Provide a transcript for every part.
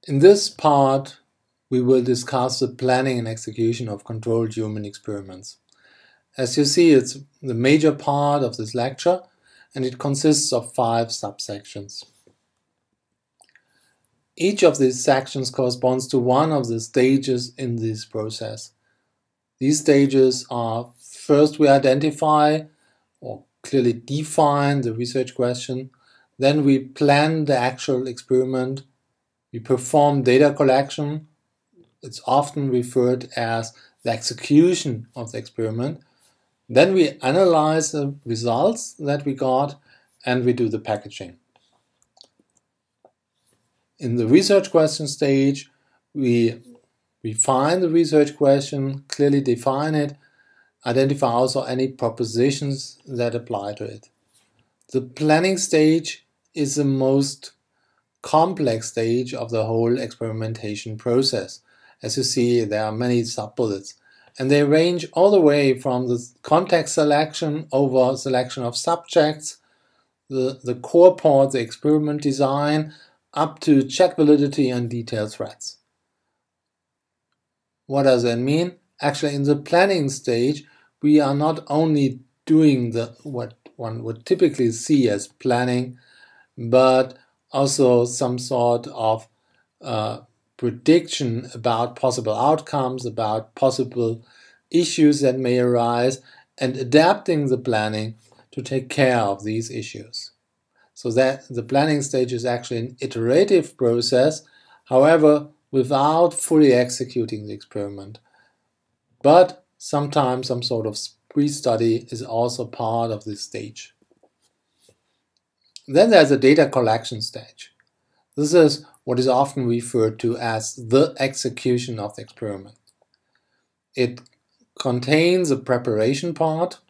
In this part, we will discuss the planning and execution of controlled human experiments. As you see, it's the major part of this lecture, and it consists of 5 subsections. Each of these sections corresponds to one of the stages in this process. These stages are: first we identify or clearly define the research question, then we plan the actual experiment, we perform data collection, it's often referred as the execution of the experiment, then we analyze the results that we got, and we do the packaging. In the research question stage, we refine the research question, clearly define it, identify also any propositions that apply to it. The planning stage is the most complex stage of the whole experimentation process. As you see, there are many sub-bullets, and they range all the way from the context selection over selection of subjects, the core part, the experiment design, up to check validity and detailed threats. What does that mean? Actually, in the planning stage, we are not only doing what one would typically see as planning, but also some sort of prediction about possible outcomes, about possible issues that may arise, and adapting the planning to take care of these issues. So that the planning stage is actually an iterative process, however, without fully executing the experiment. But sometimes some sort of pre-study is also part of this stage. Then there's a data collection stage. This is what is often referred to as the execution of the experiment. It contains a preparation part,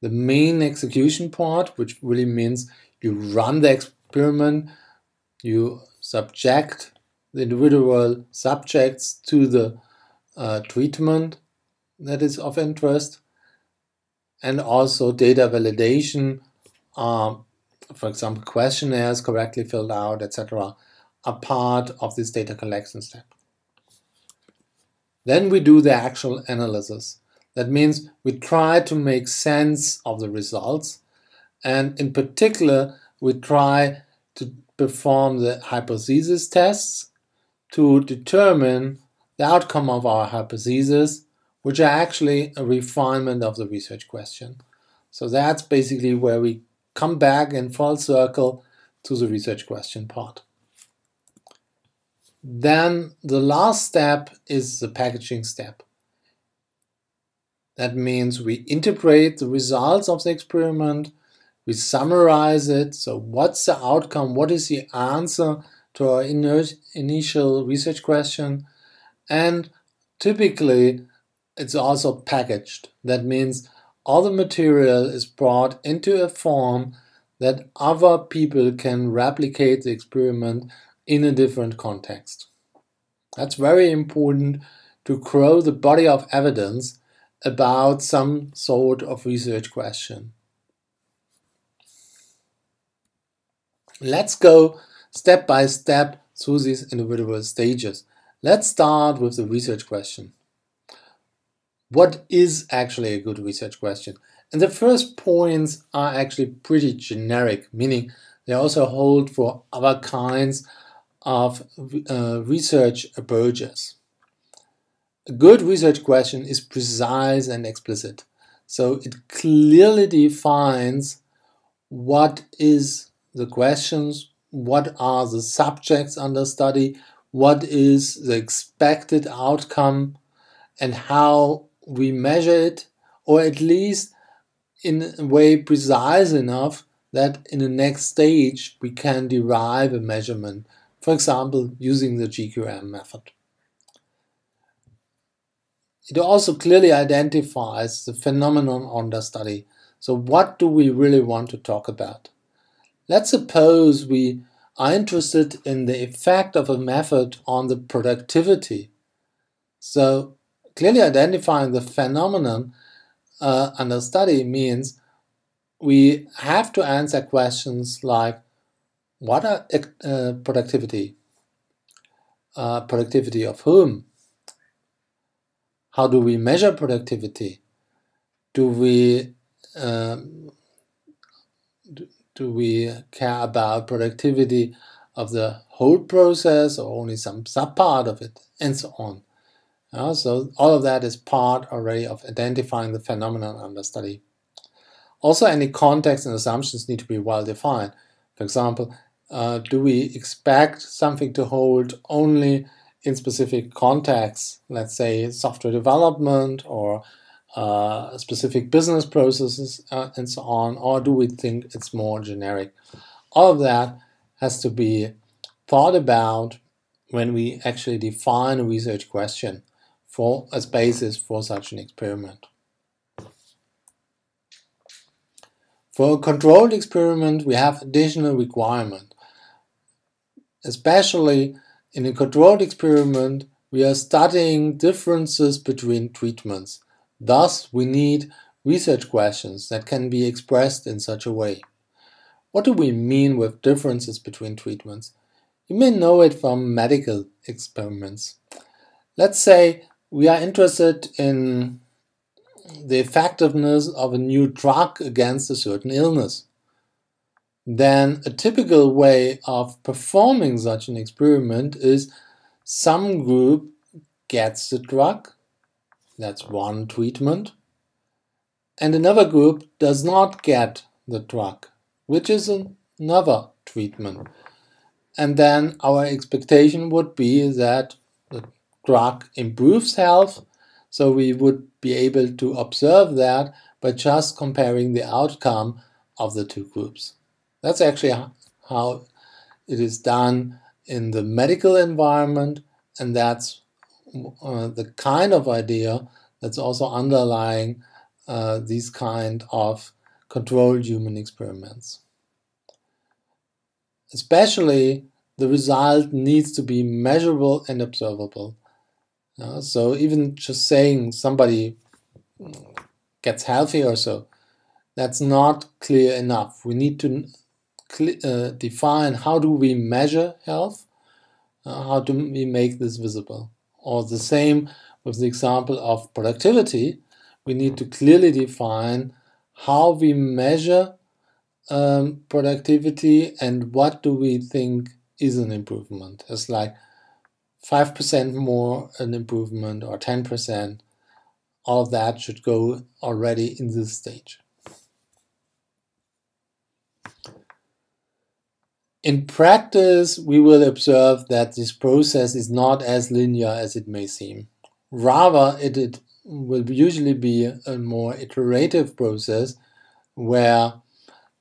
the main execution part, which really means you run the experiment, you subject the individual subjects to the treatment that is of interest, and also data validation, for example, questionnaires correctly filled out, etc., are part of this data collection step. Then we do the actual analysis. That means we try to make sense of the results, and in particular, we try to perform the hypothesis tests to determine the outcome of our hypothesis, which are actually a refinement of the research question. So that's basically where we come back in full circle to the research question part. Then the last step is the packaging step. That means we integrate the results of the experiment, we summarize it, so what's the outcome, what is the answer to our initial research question, and typically it's also packaged. That means all the material is brought into a form that other people can replicate the experiment in a different context. That's very important to grow the body of evidence about some sort of research question. Let's go step by step through these individual stages. Let's start with the research question. What is actually a good research question? And the first points are actually pretty generic, meaning they also hold for other kinds of research approaches. A good research question is precise and explicit. So it clearly defines what is the questions, what are the subjects under study, what is the expected outcome, and how we measure it, or at least in a way precise enough that in the next stage we can derive a measurement, for example, using the GQM method. It also clearly identifies the phenomenon under study. So what do we really want to talk about? Let's suppose we are interested in the effect of a method on the productivity. So clearly identifying the phenomenon under study means we have to answer questions like, what are productivity? productivity of whom? How do we measure productivity? Do we care about productivity of the whole process or only some subpart of it, and so on? So all of that is part already of identifying the phenomenon under study. Also, any context and assumptions need to be well defined. For example, do we expect something to hold only in specific contexts, let's say software development or specific business processes and so on, or do we think it's more generic? All of that has to be thought about when we actually define a research question as basis for such an experiment. For a controlled experiment, we have additional requirements. Especially in a controlled experiment, we are studying differences between treatments. Thus, we need research questions that can be expressed in such a way. What do we mean with differences between treatments? You may know it from medical experiments. Let's say we are interested in the effectiveness of a new drug against a certain illness. Then a typical way of performing such an experiment is some group gets the drug, that's one treatment, and another group does not get the drug, which is another treatment. And then our expectation would be that the drug improves health, so we would be able to observe that by just comparing the outcome of the two groups. That's actually how it is done in the medical environment, and that's the kind of idea that's also underlying these kind of controlled human experiments. Especially, the result needs to be measurable and observable. So even just saying somebody gets healthy or so, that's not clear enough. We need to define how do we measure health, how do we make this visible. Or the same with the example of productivity, we need to clearly define how we measure productivity and what do we think is an improvement. It's like 5% more an improvement or 10%. All of that should go already in this stage. In practice, we will observe that this process is not as linear as it may seem. Rather, it will usually be a more iterative process where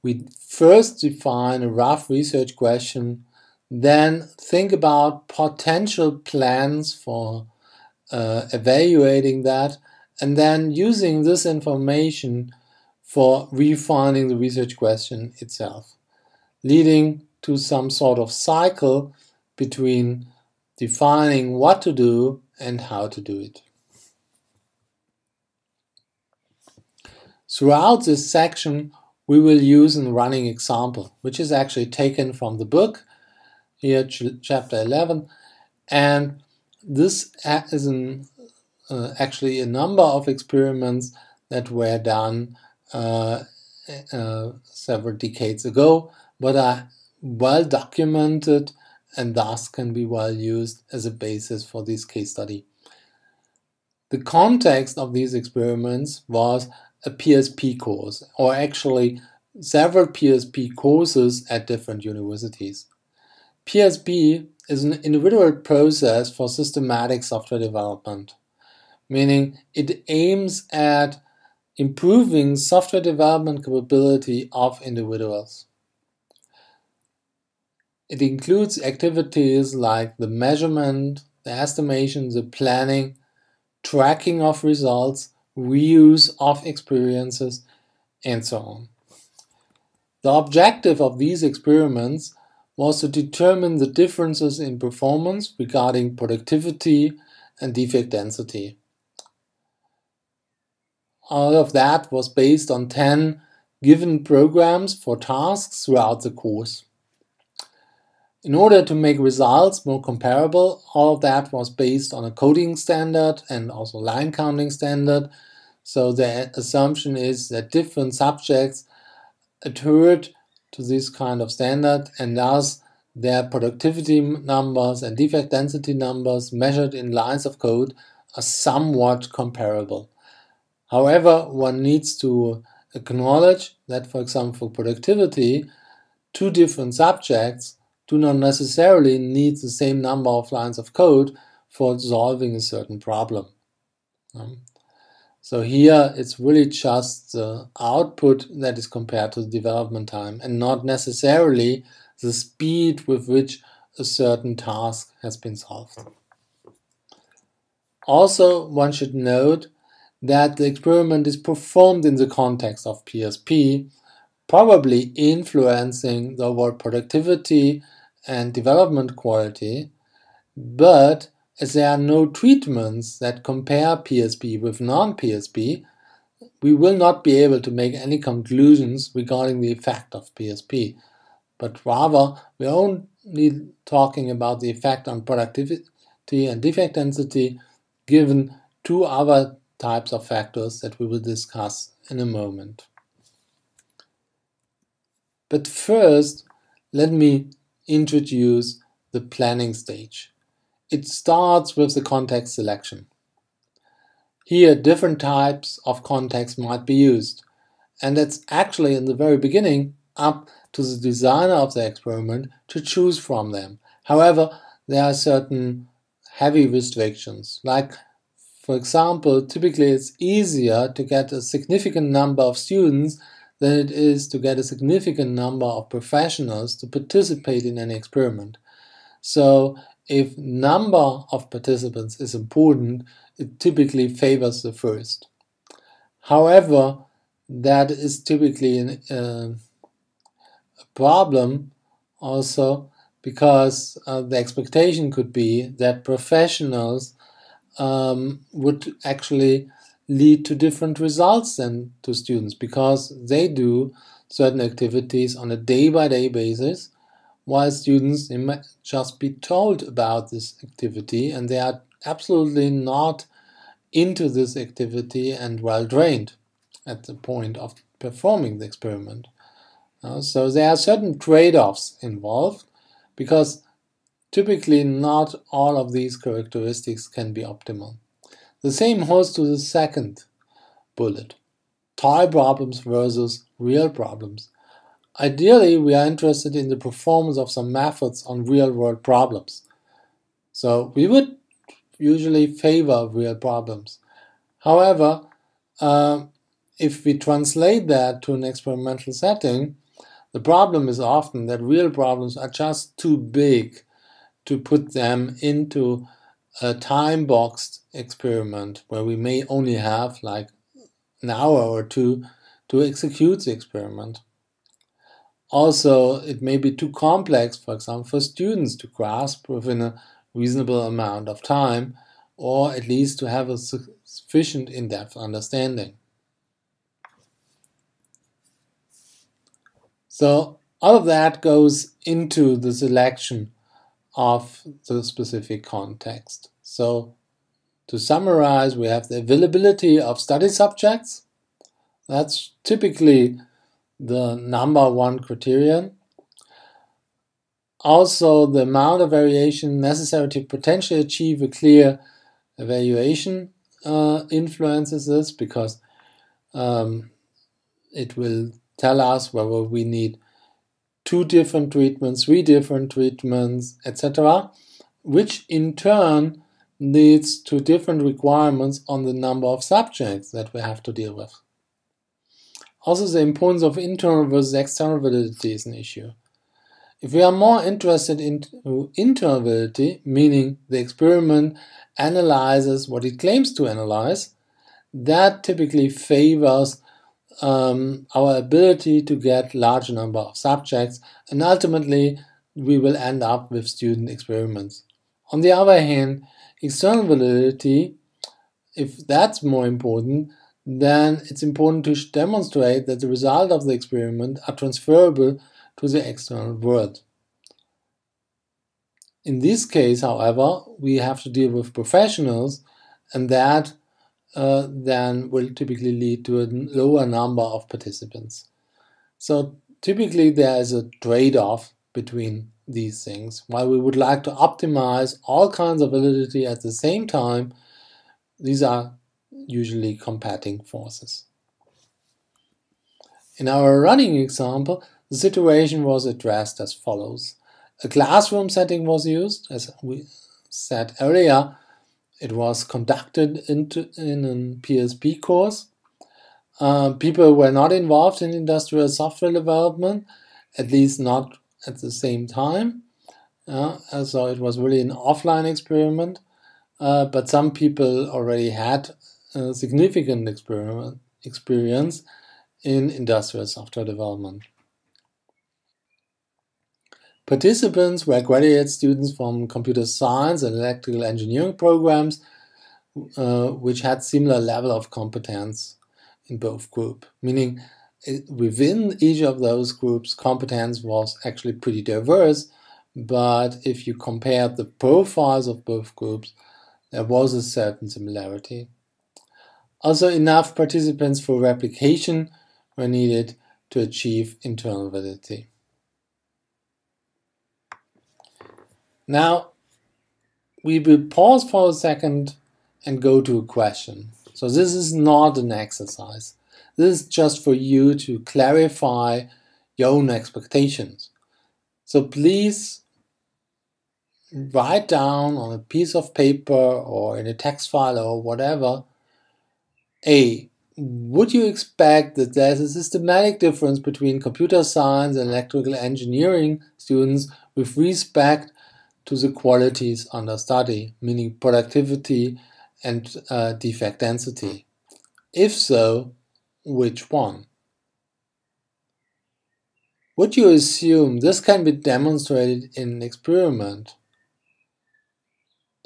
we first define a rough research question, then think about potential plans for evaluating that, and then using this information for refining the research question itself, leading to some sort of cycle between defining what to do and how to do it. Throughout this section, we will use a running example, which is actually taken from the book, here chapter 11, and this is actually a number of experiments that were done several decades ago, but are well documented and thus can be well used as a basis for this case study. The context of these experiments was a PSP course, or actually several PSP courses at different universities. PSP is an individual process for systematic software development, meaning it aims at improving software development capability of individuals. It includes activities like the measurement, the estimation, the planning, tracking of results, reuse of experiences, and so on. The objective of these experiments was to determine the differences in performance regarding productivity and defect density. All of that was based on 10 given programs for tasks throughout the course. In order to make results more comparable, all of that was based on a coding standard and also line counting standard. So the assumption is that different subjects adhered to this kind of standard, and thus their productivity numbers and defect density numbers measured in lines of code are somewhat comparable. However, one needs to acknowledge that, for example, for productivity, two different subjects do not necessarily need the same number of lines of code for solving a certain problem. So here it's really just the output that is compared to the development time and not necessarily the speed with which a certain task has been solved. Also, one should note that the experiment is performed in the context of PSP, probably influencing the overall productivity and development quality, but as there are no treatments that compare PSP with non-PSP, we will not be able to make any conclusions regarding the effect of PSP, but rather we are only talking about the effect on productivity and defect density given two other types of factors that we will discuss in a moment. But first, let me introduce the planning stage. It starts with the context selection. Here, different types of context might be used, and it's actually in the very beginning up to the designer of the experiment to choose from them. However, there are certain heavy restrictions, like, for example, typically it's easier to get a significant number of students than it is to get a significant number of professionals to participate in an experiment. So if number of participants is important, it typically favors the first. However, that is typically a problem also because the expectation could be that professionals would actually lead to different results than to students because they do certain activities on a day-by-day basis, while students might just be told about this activity and they are absolutely not into this activity and well trained at the point of performing the experiment. So there are certain trade-offs involved because typically not all of these characteristics can be optimal. The same holds to the second bullet, toy problems versus real problems. Ideally, we are interested in the performance of some methods on real-world problems. So we would usually favor real problems. However, if we translate that to an experimental setting, the problem is often that real problems are just too big to put them into a time-boxed experiment where we may only have like an hour or two to execute the experiment. Also, it may be too complex, for example, for students to grasp within a reasonable amount of time, or at least to have a sufficient in-depth understanding. So all of that goes into the selection of the specific context. So to summarize, we have the availability of study subjects. That's typically the number one criterion. Also, the amount of variation necessary to potentially achieve a clear evaluation influences this because it will tell us whether we need 2 different treatments, 3 different treatments, etc., which in turn leads to different requirements on the number of subjects that we have to deal with. Also, the importance of internal versus external validity is an issue. If we are more interested in internal validity, meaning the experiment analyzes what it claims to analyze, that typically favors our ability to get large number of subjects, and ultimately we will end up with student experiments. On the other hand, external validity, if that's more important, then it's important to demonstrate that the result of the experiment are transferable to the external world. In this case, however, we have to deal with professionals, and that then will typically lead to a lower number of participants. So typically there is a trade-off between these things. While we would like to optimize all kinds of validity at the same time, these are usually competing forces. In our running example, the situation was addressed as follows. A classroom setting was used, as we said earlier. It was conducted in a PSP course. People were not involved in industrial software development, at least not at the same time. So it was really an offline experiment, but some people already had significant experience in industrial software development. Participants were graduate students from computer science and electrical engineering programs, which had similar level of competence in both groups, meaning within each of those groups, competence was actually pretty diverse, but if you compared the profiles of both groups, there was a certain similarity. Also, enough participants for replication were needed to achieve internal validity. Now, we will pause for a second and go to a question. So this is not an exercise. This is just for you to clarify your own expectations. So please write down on a piece of paper or in a text file or whatever, A, would you expect that there's a systematic difference between computer science and electrical engineering students with respect to the qualities under study, meaning productivity and defect density? If so, which one? Would you assume this can be demonstrated in an experiment?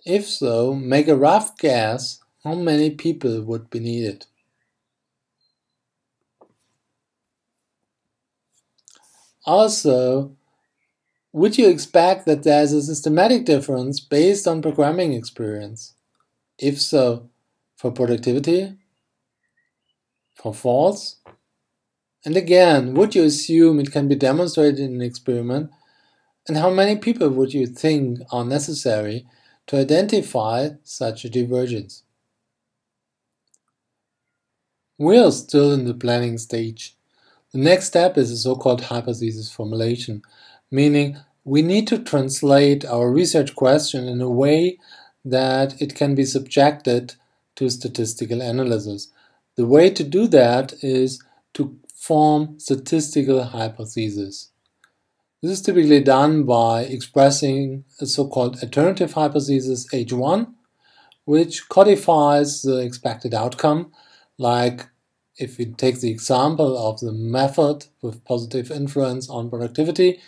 If so, make a rough guess how many people would be needed. Also, would you expect that there is a systematic difference based on programming experience? If so, for productivity? For false? And again, would you assume it can be demonstrated in an experiment? And how many people would you think are necessary to identify such a divergence? We are still in the planning stage. The next step is a so-called hypothesis formulation, meaning we need to translate our research question in a way that it can be subjected to statistical analysis. The way to do that is to form statistical hypotheses. This is typically done by expressing a so-called alternative hypothesis H1, which codifies the expected outcome, like if we take the example of the method with positive influence on productivity,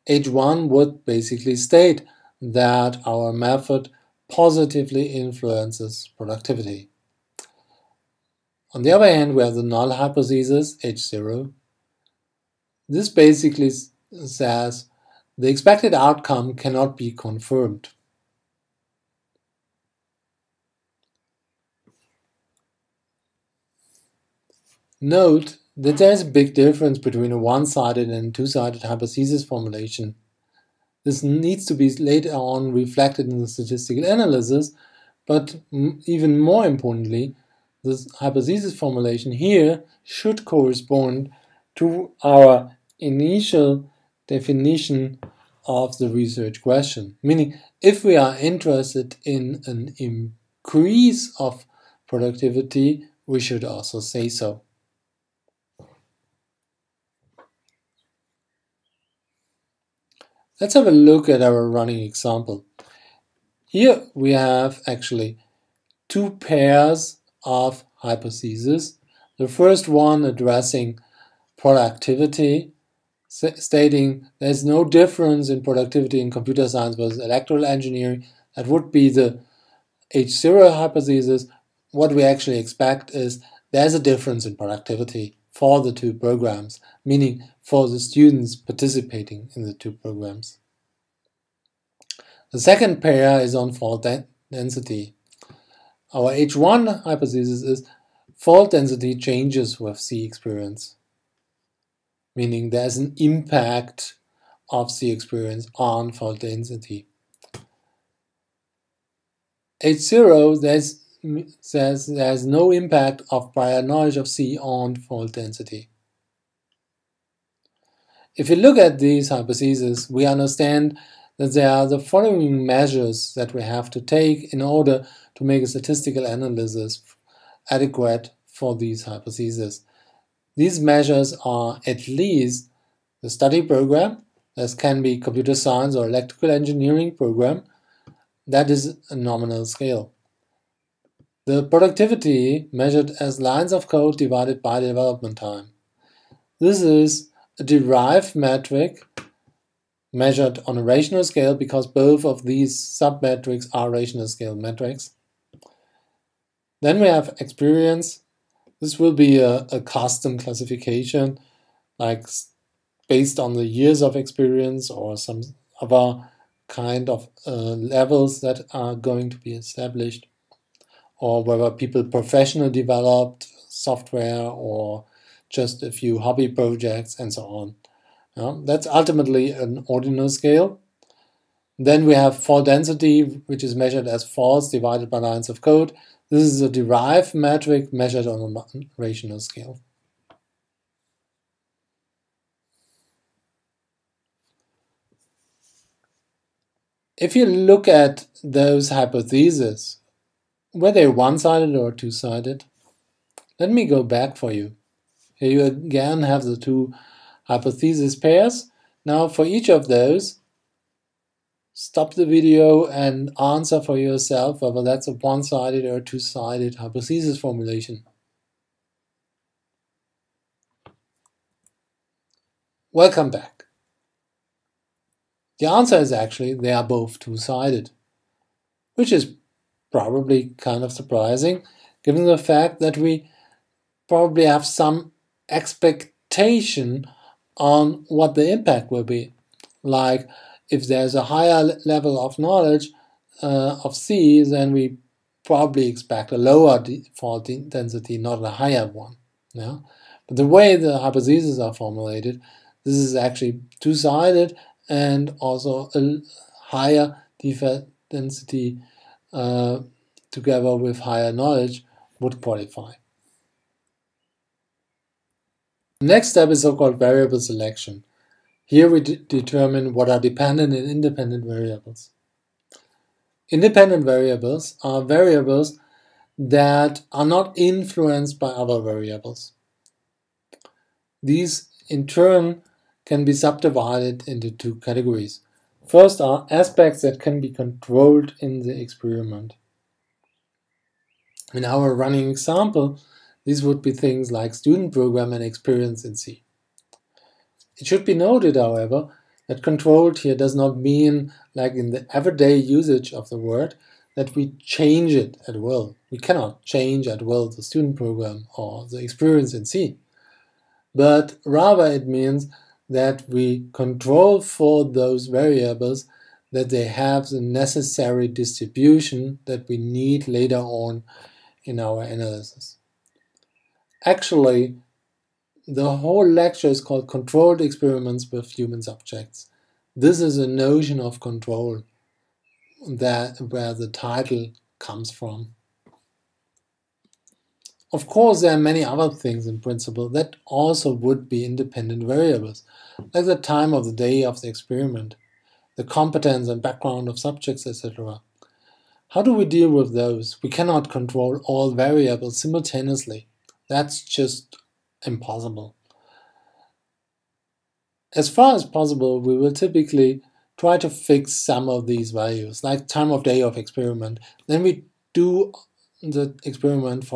H1 would basically state that our method positively influences productivity. On the other hand, we have the null hypothesis, H0. This basically says the expected outcome cannot be confirmed. Note that there is a big difference between a one-sided and two-sided hypothesis formulation. This needs to be later on reflected in the statistical analysis, but even more importantly, this hypothesis formulation here should correspond to our initial definition of the research question. Meaning, if we are interested in an increase of productivity, we should also say so. Let's have a look at our running example. Here we have actually two pairs of hypotheses. The first one addressing productivity, stating there's no difference in productivity in computer science versus electrical engineering. That would be the H0 hypothesis. What we actually expect is there's a difference in productivity for the two programs, meaning for the students participating in the two programs. The second pair is on fault density. Our H1 hypothesis is fault density changes with C experience, meaning there's an impact of C experience on fault density. H0 says there's no impact of prior knowledge of C on fault density. If you look at these hypotheses, we understand that there are the following measures that we have to take in order to make a statistical analysis adequate for these hypotheses. These measures are at least the study program, this can be computer science or electrical engineering program, that is a nominal scale. The productivity measured as lines of code divided by the development time. This is a derived metric measured on a rational scale because both of these submetrics are rational scale metrics. Then we have experience. This will be a custom classification, like based on the years of experience or some other kind of levels that are going to be established, or whether people professionally developed software or just a few hobby projects and so on. That's ultimately an ordinal scale. Then we have fault density, which is measured as faults divided by lines of code. This is a derived metric measured on a rational scale. If you look at those hypotheses, were they one-sided or two-sided? Let me go back for you. Here you again have the two hypothesis pairs. Now for each of those, stop the video and answer for yourself whether that's a one-sided or two-sided hypothesis formulation. Welcome back. The answer is actually they are both two-sided, which is probably kind of surprising given the fact that we probably have some expectation on what the impact will be. Like if there's a higher level of knowledge of C, then we probably expect a lower fault density, not a higher one. Yeah? But the way the hypotheses are formulated, this is actually two-sided, and also a higher defect density together with higher knowledge would qualify. The next step is so-called variable selection. Here we determine what are dependent and independent variables. Independent variables are variables that are not influenced by other variables. These, in turn, can be subdivided into two categories. First are aspects that can be controlled in the experiment. In our running example, these would be things like student program and experience in C. It should be noted, however, that controlled here does not mean, like in the everyday usage of the word, that we change it at will. We cannot change at will the student program or the experience in C. But rather it means that we control for those variables that they have the necessary distribution that we need later on in our analysis. Actually, the whole lecture is called Controlled Experiments with Human Subjects. This is a notion of control where the title comes from. Of course, there are many other things in principle that also would be independent variables, like the time of the day of the experiment, the competence and background of subjects, etc. How do we deal with those? We cannot control all variables simultaneously. That's just impossible. As far as possible, we will typically try to fix some of these values, like time of day of experiment. Then we do the experiment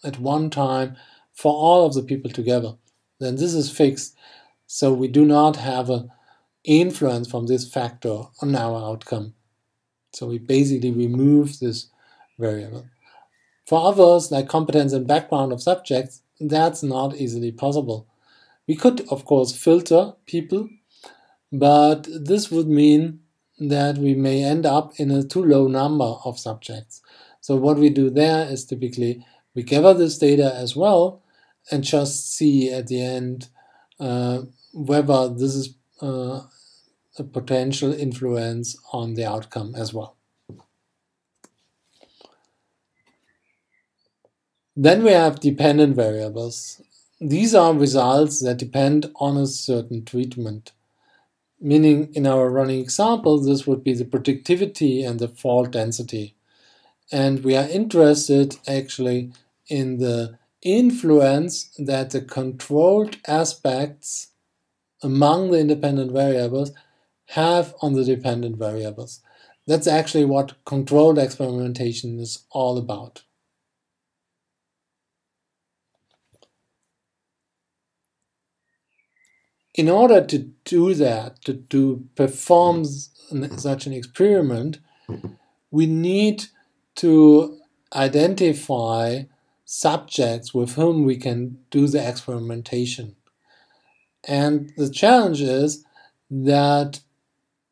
at one time for all of the people together. Then this is fixed, so we do not have an influence from this factor on our outcome. So we basically remove this variable. For others, like competence and background of subjects, that's not easily possible. We could, of course, filter people, but this would mean that we may end up in a too low number of subjects. So what we do there is typically we gather this data as well and just see at the end whether this is a potential influence on the outcome as well. Then we have dependent variables. These are results that depend on a certain treatment. Meaning, in our running example, this would be the predictivity and the fault density. And we are interested actually in the influence that the controlled aspects among the independent variables have on the dependent variables. That's actually what controlled experimentation is all about. In order to do that, to perform such an experiment, we need to identify subjects with whom we can do the experimentation. And the challenge is that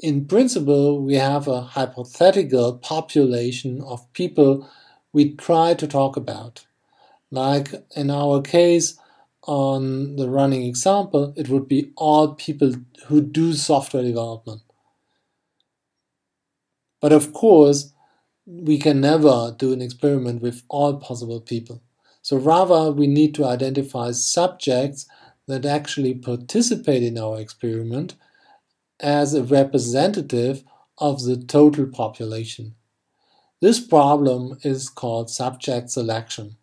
in principle we have a hypothetical population of people we try to talk about. Like in our case, on the running example, it would be all people who do software development. But of course, we can never do an experiment with all possible people. So rather, we need to identify subjects that actually participate in our experiment as a representative of the total population. This problem is called subject selection.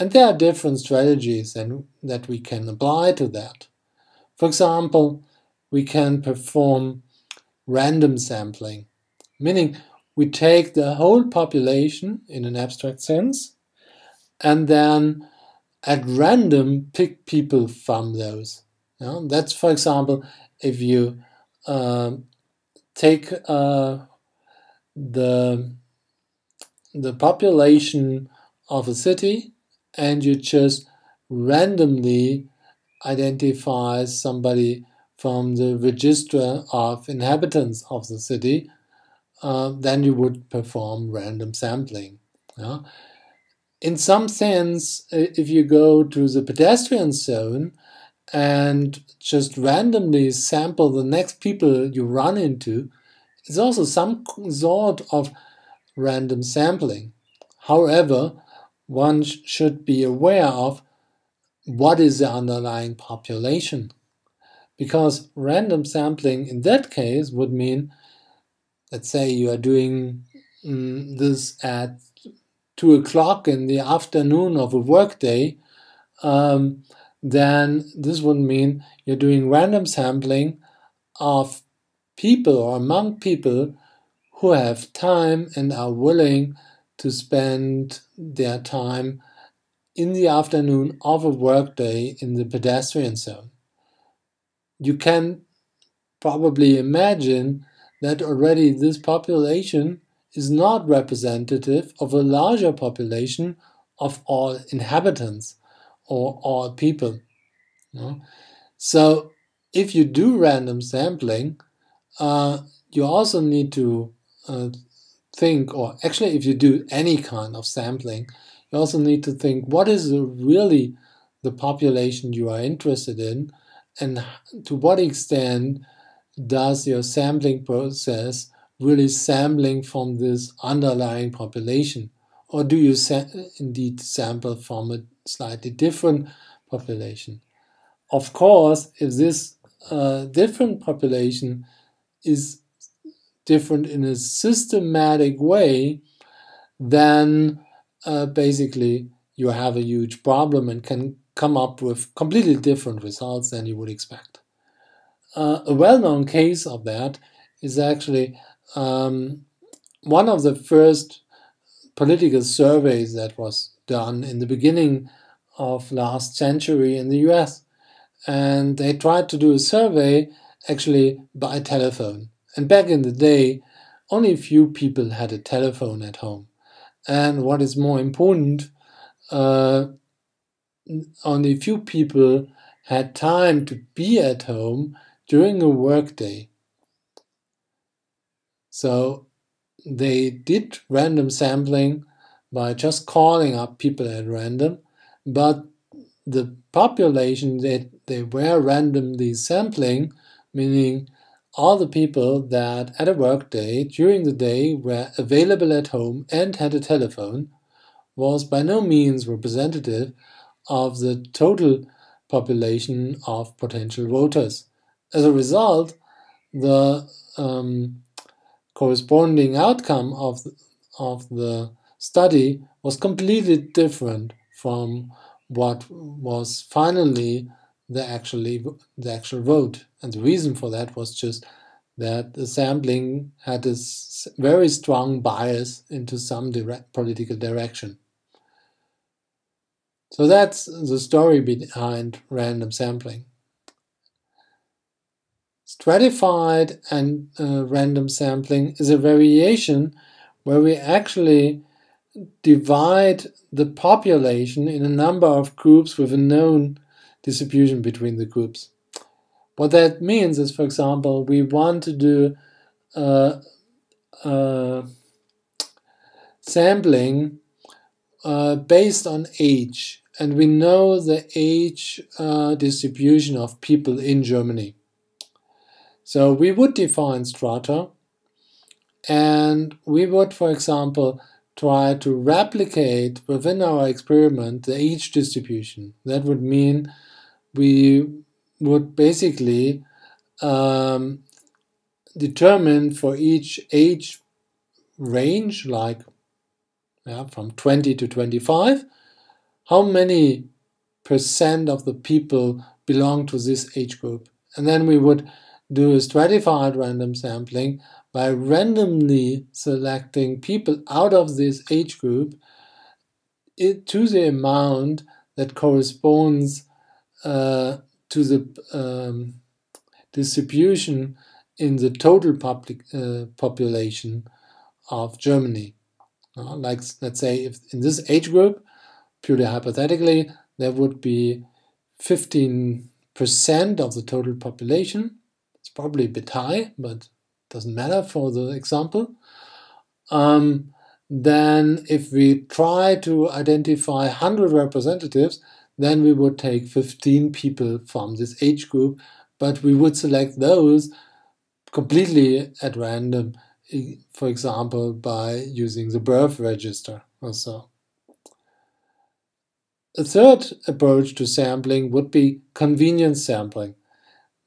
And there are different strategies that we can apply to that. For example, we can perform random sampling, meaning we take the whole population in an abstract sense and then at random pick people from those. That's, for example, if you take the population of a city and you just randomly identify somebody from the register of inhabitants of the city, then you would perform random sampling. In some sense, if you go to the pedestrian zone and just randomly sample the next people you run into, it's also some sort of random sampling. However, one should be aware of what is the underlying population. Because random sampling in that case would mean, let's say you are doing this at 2 o'clock in the afternoon of a workday, then this would mean you're doing random sampling of people or among people who have time and are willing to spend their time in the afternoon of a workday in the pedestrian zone. You can probably imagine that already this population is not representative of a larger population of all inhabitants or all people. So if you do random sampling, you also need to think, or actually if you do any kind of sampling, you also need to think what is really the population you are interested in, and to what extent does your sampling process really sampling from this underlying population, or do you indeed sample from a slightly different population? Of course, if this different population is different in a systematic way, then basically you have a huge problem and can come up with completely different results than you would expect. A well-known case of that is actually one of the first political surveys that was done in the beginning of last century in the US. And they tried to do a survey actually by telephone. And back in the day, only a few people had a telephone at home. And what is more important, only a few people had time to be at home during a workday. So they did random sampling by just calling up people at random, but the population that they were randomly sampling, meaning all the people that at a workday during the day were available at home and had a telephone, was by no means representative of the total population of potential voters. As a result, the corresponding outcome of the study was completely different from what was finally the actual vote. And the reason for that was just that the sampling had this very strong bias into some political direction. So that's the story behind random sampling. Stratified and random sampling is a variation where we actually divide the population in a number of groups with a known distribution between the groups. What that means is, for example, we want to do sampling based on age, and we know the age distribution of people in Germany. So we would define strata, and we would, for example, try to replicate within our experiment the age distribution. That would mean we would basically determine for each age range, like from 20 to 25, how many percent of the people belong to this age group. And then we would do a stratified random sampling by randomly selecting people out of this age group to the amount that corresponds to the distribution in the total population of Germany. Like, let's say, if in this age group, purely hypothetically, there would be 15% of the total population. It's probably a bit high, but doesn't matter for the example. Then if we try to identify 100 representatives, then we would take 15 people from this age group, but we would select those completely at random, for example, by using the birth register or so. A third approach to sampling would be convenience sampling.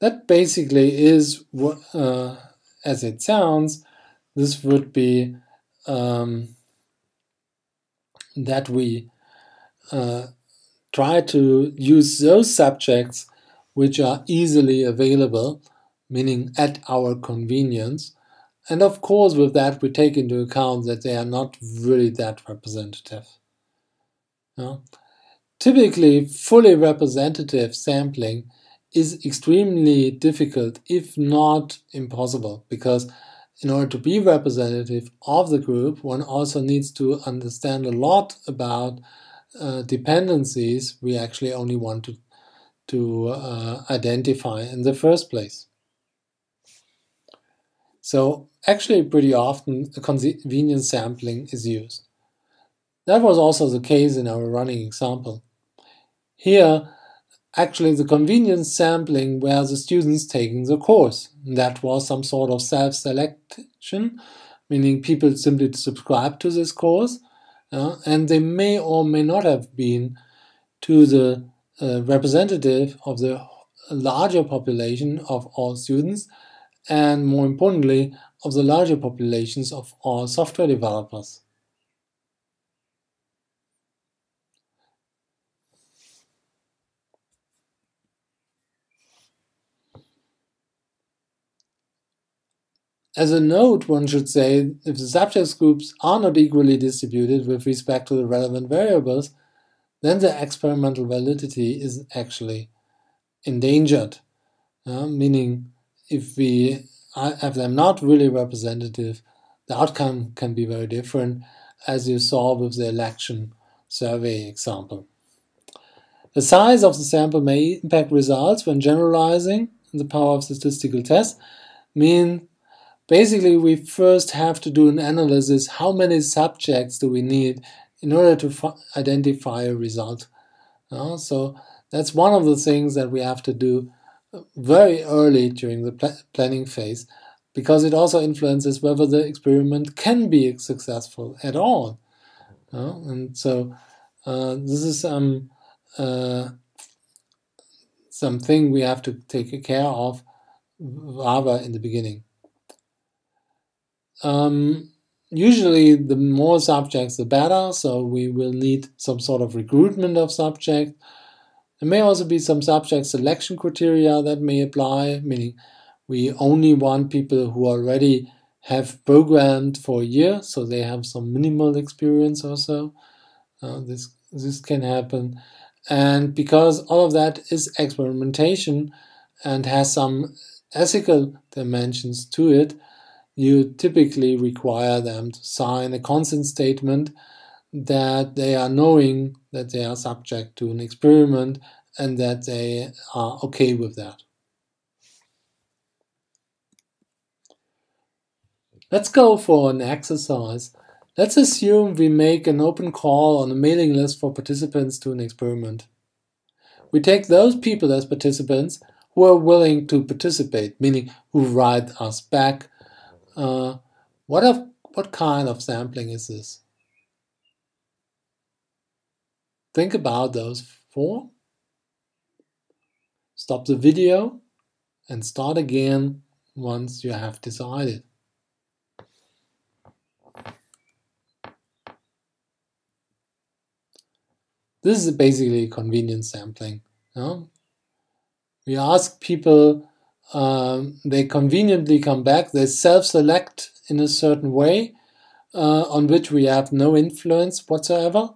That basically is, as it sounds, this would be that we try to use those subjects which are easily available, meaning at our convenience. And of course, with that, we take into account that they are not really that representative. Typically, fully representative sampling is extremely difficult, if not impossible, because in order to be representative of the group, one also needs to understand a lot about dependencies we actually only want to identify in the first place. So actually pretty often a convenience sampling is used. That was also the case in our running example. Here, actually the convenience sampling were the students taking the course. That was some sort of self-selection, meaning people simply subscribe to this course, and they may or may not have been to the representative of the larger population of all students, and more importantly, of the larger populations of all software developers. As a note, one should say, if the subject groups are not equally distributed with respect to the relevant variables, then the experimental validity is actually endangered. Meaning, if we have them not really representative, the outcome can be very different, as you saw with the election survey example. The size of the sample may impact results when generalizing in the power of statistical tests, mean basically we first have to do an analysis. How many subjects do we need in order to identify a result? So that's one of the things that we have to do very early during the planning phase, because it also influences whether the experiment can be successful at all. And so this is something we have to take care of rather in the beginning. Usually the more subjects the better, so we will need some sort of recruitment of subjects. There may also be some subject selection criteria that may apply, meaning we only want people who already have programmed for a year, so they have some minimal experience or so. This can happen. And because all of that is experimentation and has some ethical dimensions to it, you typically require them to sign a consent statement that they are knowing that they are subject to an experiment and that they are okay with that. Let's go for an exercise. Let's assume we make an open call on a mailing list for participants to an experiment. We take those people as participants who are willing to participate, meaning who write us back. What kind of sampling is this? Think about those 4. Stop the video and start again once you have decided. This is basically convenience sampling. We ask people, they conveniently come back, they self-select in a certain way on which we have no influence whatsoever.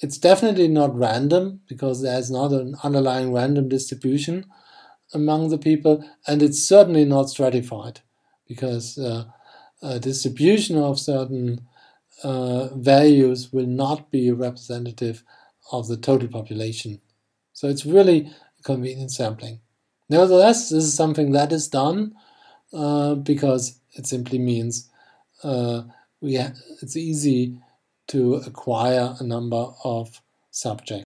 It's definitely not random, because there's not an underlying random distribution among the people, and it's certainly not stratified, because a distribution of certain values will not be representative of the total population. So it's really convenience sampling. Nevertheless, this is something that is done because it simply means it's easy to acquire a number of subjects.